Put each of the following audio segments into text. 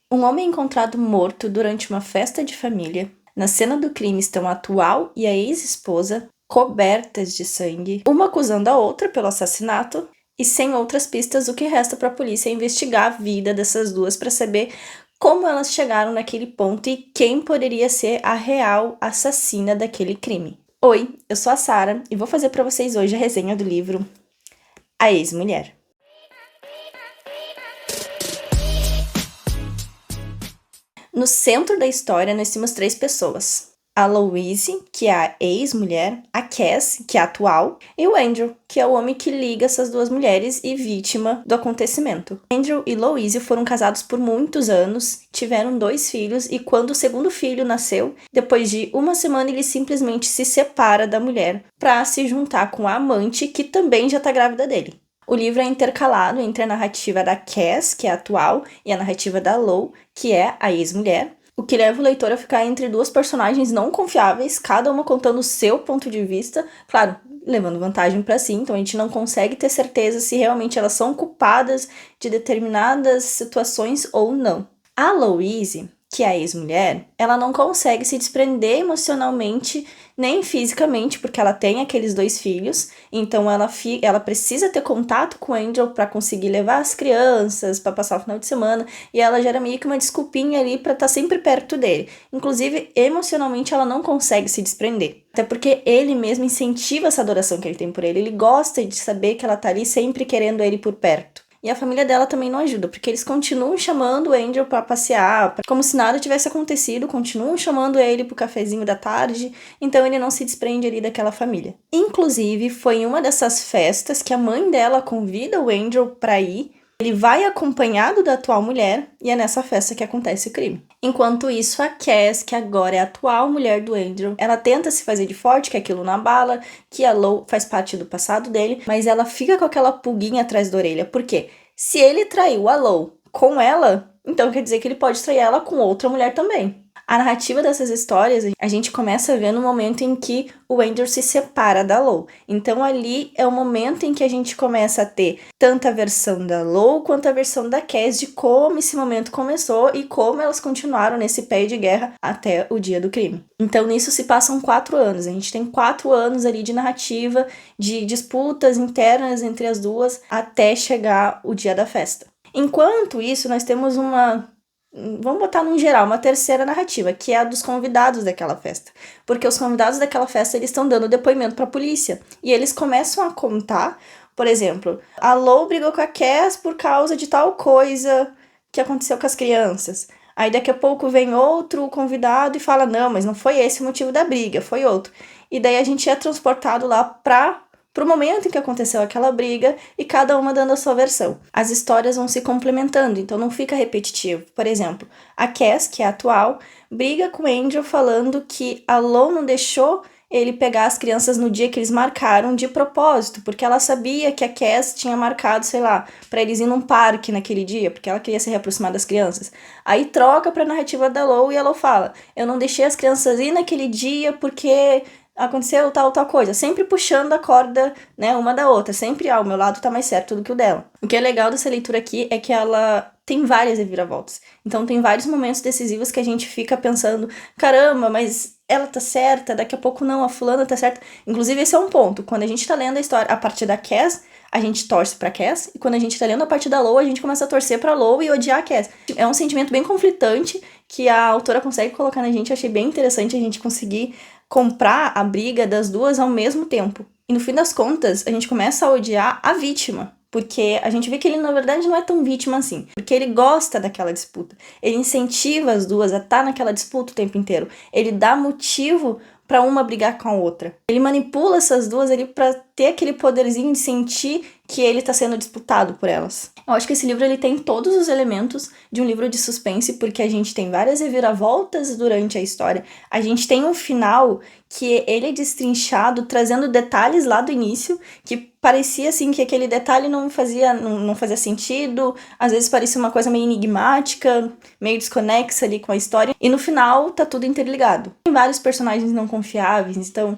Um homem é encontrado morto durante uma festa de família. Na cena do crime estão a atual e a ex-esposa, cobertas de sangue, uma acusando a outra pelo assassinato, e sem outras pistas, o que resta para a polícia é investigar a vida dessas duas para saber como elas chegaram naquele ponto e quem poderia ser a real assassina daquele crime. Oi, eu sou a Sara e vou fazer para vocês hoje a resenha do livro A Ex-Mulher. No centro da história, nós temos três pessoas. A Louise, que é a ex-mulher, a Cass, que é a atual, e o Andrew, que é o homem que liga essas duas mulheres e vítima do acontecimento. Andrew e Louise foram casados por muitos anos, tiveram 2 filhos e quando o segundo filho nasceu, depois de uma semana ele simplesmente se separa da mulher para se juntar com a amante, que também já está grávida dele. O livro é intercalado entre a narrativa da Cass, que é a atual, e a narrativa da Lou, que é a ex-mulher, o que leva o leitor a ficar entre duas personagens não confiáveis, cada uma contando o seu ponto de vista, claro, levando vantagem para si, então a gente não consegue ter certeza se realmente elas são culpadas de determinadas situações ou não. A Louise, que é a ex-mulher, ela não consegue se desprender emocionalmente nem fisicamente, porque ela tem aqueles 2 filhos, então ela precisa ter contato com o Angel para conseguir levar as crianças, para passar o final de semana, e ela gera meio que uma desculpinha ali para estar sempre perto dele. Inclusive, emocionalmente, ela não consegue se desprender. Até porque ele mesmo incentiva essa adoração que ele tem por ele gosta de saber que ela tá ali sempre querendo ele por perto. E a família dela também não ajuda, porque eles continuam chamando o Angel para passear, como se nada tivesse acontecido, continuam chamando ele pro cafezinho da tarde, então ele não se desprende ali daquela família. Inclusive, foi em uma dessas festas que a mãe dela convida o Angel para ir, ele vai acompanhado da atual mulher, e é nessa festa que acontece o crime. Enquanto isso, a Cass, que agora é a atual mulher do Andrew, ela tenta se fazer de forte, que aquilo não abala, que a Lou faz parte do passado dele, mas ela fica com aquela pulguinha atrás da orelha. Por quê? Se ele traiu a Lou com ela, então quer dizer que ele pode trair ela com outra mulher também. A narrativa dessas histórias, a gente começa a ver no momento em que o Andrew se separa da Lou. Então ali é o momento em que a gente começa a ter tanto a versão da Lou quanto a versão da Cass de como esse momento começou e como elas continuaram nesse pé de guerra até o dia do crime. Então nisso se passam 4 anos. A gente tem 4 anos ali de narrativa, de disputas internas entre as duas até chegar o dia da festa. Enquanto isso, nós temos vamos botar no geral, uma terceira narrativa, que é a dos convidados daquela festa. Porque os convidados daquela festa, eles estão dando depoimento para a polícia. E eles começam a contar, por exemplo, a Lou brigou com a Cass por causa de tal coisa que aconteceu com as crianças. Aí daqui a pouco vem outro convidado e fala, não, mas não foi esse o motivo da briga, foi outro. E daí a gente é transportado lá pro momento em que aconteceu aquela briga e cada uma dando a sua versão. As histórias vão se complementando, então não fica repetitivo. Por exemplo, a Cass, que é a atual, briga com o Andrew falando que a Lou não deixou ele pegar as crianças no dia que eles marcaram de propósito, porque ela sabia que a Cass tinha marcado, sei lá, para eles ir num parque naquele dia, porque ela queria se reaproximar das crianças. Aí troca pra narrativa da Lou e a Lou fala, eu não deixei as crianças ir naquele dia porque aconteceu tal coisa, sempre puxando a corda, né, uma da outra, sempre, o meu lado tá mais certo do que o dela. O que é legal dessa leitura aqui é que ela tem várias reviravoltas, então tem vários momentos decisivos que a gente fica pensando, caramba, mas ela tá certa, daqui a pouco não, a fulana tá certa. Inclusive esse é um ponto, quando a gente tá lendo a história a partir da Cass, a gente torce pra Cass, e quando a gente tá lendo a parte da Lou, a gente começa a torcer pra Lou e odiar a Cass. É um sentimento bem conflitante que a autora consegue colocar na gente, eu achei bem interessante a gente conseguir comprar a briga das duas ao mesmo tempo. E no fim das contas, a gente começa a odiar a vítima, porque a gente vê que ele, na verdade, não é tão vítima assim, porque ele gosta daquela disputa, ele incentiva as duas a estar naquela disputa o tempo inteiro, ele dá motivo para uma brigar com a outra. Ele manipula essas duas ali para ter aquele poderzinho de sentir que ele tá sendo disputado por elas. Eu acho que esse livro ele tem todos os elementos de um livro de suspense, porque a gente tem várias reviravoltas durante a história. A gente tem um final que ele é destrinchado, trazendo detalhes lá do início, que parecia assim que aquele detalhe não fazia sentido, às vezes parecia uma coisa meio enigmática, meio desconexa ali com a história, e no final tá tudo interligado. Tem vários personagens não confiáveis, então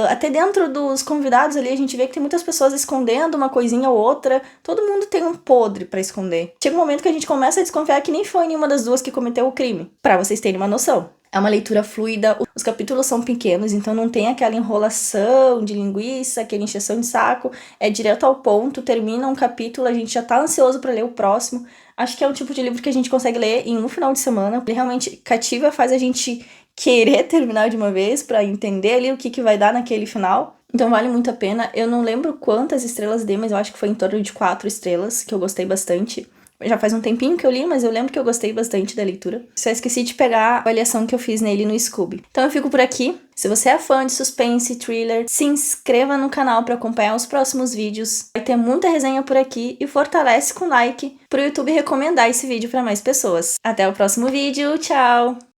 Até dentro dos convidados ali, a gente vê que tem muitas pessoas escondendo uma coisinha ou outra. Todo mundo tem um podre pra esconder. Chega um momento que a gente começa a desconfiar que nem foi nenhuma das duas que cometeu o crime. Pra vocês terem uma noção. É uma leitura fluida, os capítulos são pequenos, então não tem aquela enrolação de linguiça, aquela encheção de saco. É direto ao ponto, termina um capítulo, a gente já tá ansioso pra ler o próximo. Acho que é um tipo de livro que a gente consegue ler em um final de semana. Ele realmente cativa, faz a gente querer terminar de uma vez pra entender ali o que vai dar naquele final. Então vale muito a pena. Eu não lembro quantas estrelas dei, mas eu acho que foi em torno de 4 estrelas, que eu gostei bastante. Já faz um tempinho que eu li, mas eu lembro que eu gostei bastante da leitura. Só esqueci de pegar a avaliação que eu fiz nele no Scooby. Então eu fico por aqui. Se você é fã de suspense, thriller, se inscreva no canal para acompanhar os próximos vídeos. Vai ter muita resenha por aqui e fortalece com like pro YouTube recomendar esse vídeo para mais pessoas. Até o próximo vídeo, tchau!